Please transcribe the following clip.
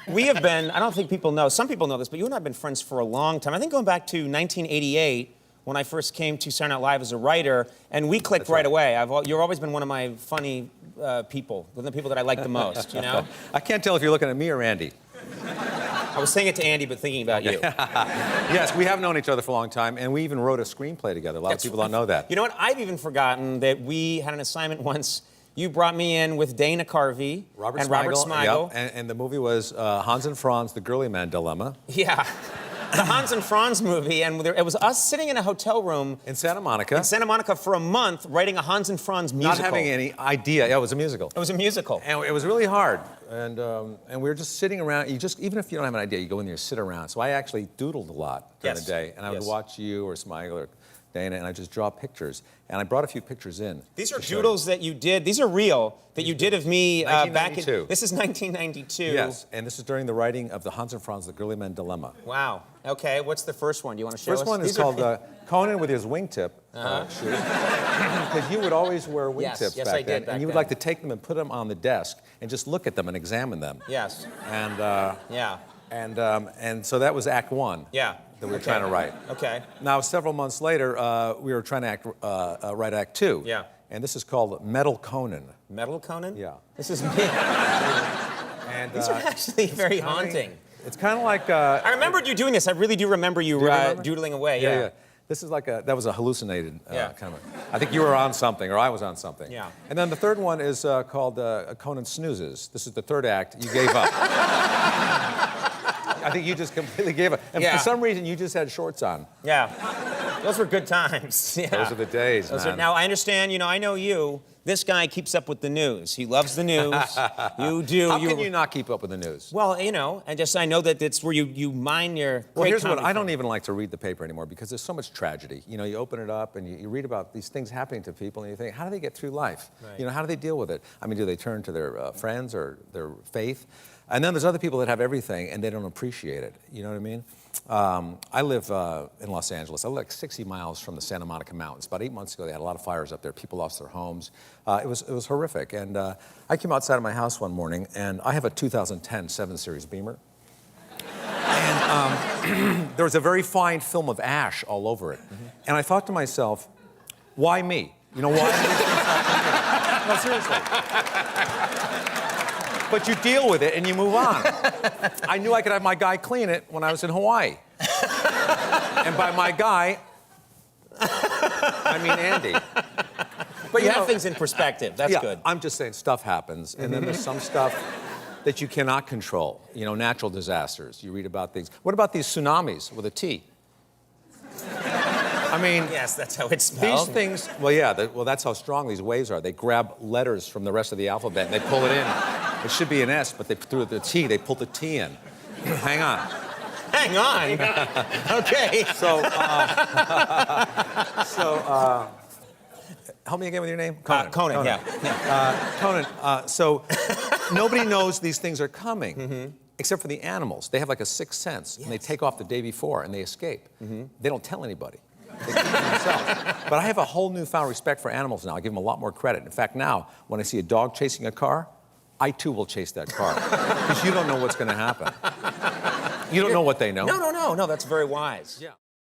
We have been, I don't think people know, some people know this, but you and I have been friends for a long time. I think going back to 1988, when I first came to Saturday Night Live as a writer, and we clicked right away. You've always been one of my funny people, one of the people that I like the most, you know? I can't tell if you're looking at me or Andy. I was saying it to Andy, but thinking about you. Yes, we have known each other for a long time, and we even wrote a screenplay together. A lot of people don't know that. You know what? I've even forgotten that we had an assignment once. You brought me in with Dana Carvey Robert Smigel. Yep. And the movie was Hans and Franz, The Girly Man Dilemma. Yeah. The Hans and Franz movie, and it was us sitting in a hotel room in Santa Monica for a month writing a Hans and Franz musical. Not having any idea. Yeah, it was a musical. It was a musical. And it was really hard. And we were just sitting around. Even if you don't have an idea, you go in there and sit around. So I actually doodled a lot during the day. And I would watch you or Smigel or Dana, and I just draw pictures. And I brought a few pictures in. These are doodles that you did. These are real, that you did of me back in... This is 1992. Yes, and this is during the writing of the Hans and Franz, The Girly Man Dilemma. Wow. Okay, what's the first one? Do you want to show us? First one is called Conan with his wingtip shoot. Because you would always wear wingtips back then. I did and you would like to take them and put them on the desk and just look at them and examine them. Yes. And, yeah. And so that was Act One. Yeah. That we were trying to write. Okay. Now, several months later, we were trying to write Act Two. Yeah. And this is called Metal Conan. Metal Conan? Yeah. This is me. And, these are actually very haunting. It's kind of like... I remembered you doing this. I really do remember you doodling away. Yeah. This is like that was a hallucinated kind of... I think you were on something, or I was on something. Yeah. And then the third one is called Conan Snoozes. This is the third act. You gave up. I think you just completely gave up. And for some reason, you just had shorts on. Yeah. Those were good times. Yeah. Those are the days, man. Now, I understand, I know you. This guy keeps up with the news. He loves the news. You do. How can you not keep up with the news? Well, I know that it's where you mine your Well, here's what, I don't even like to read the paper anymore because there's so much tragedy. You open it up and you read about these things happening to people and you think, how do they get through life? Right. How do they deal with it? I mean, do they turn to their friends or their faith? And then there's other people that have everything and they don't appreciate it. You know what I mean? I live in Los Angeles. I live like 60 miles from the Santa Monica Mountains. About 8 months ago, they had a lot of fires up there. People lost their homes. It was horrific. And I came outside of my house one morning, and I have a 2010 7 Series Beamer. And there was a very fine film of ash all over it. Mm-hmm. And I thought to myself, why me? Why are these things happening? No, seriously. But you deal with it and you move on. I knew I could have my guy clean it when I was in Hawaii. And by my guy, I mean Andy. But you have things in perspective. That's good. I'm just saying stuff happens. And then there's some stuff that you cannot control. Natural disasters. You read about things. What about these tsunamis with a T? I mean... Yes, that's how it's spelled. These things... Well, that's how strong these waves are. They grab letters from the rest of the alphabet and they pull it in. It should be an S, but they threw the T. They pulled the T in. Hang on. Hang on? Okay. Help me again with your name? Conan. Yeah. Conan. So nobody knows these things are coming, except for the animals. They have like a sixth sense, and they take off the day before, and they escape. They don't tell anybody. They keep it to themselves. But I have a whole newfound respect for animals now. I give them a lot more credit. In fact, now, when I see a dog chasing a car, I too will chase that car. Because you don't know what's going to happen. You don't know what they know. No, that's very wise. Yeah.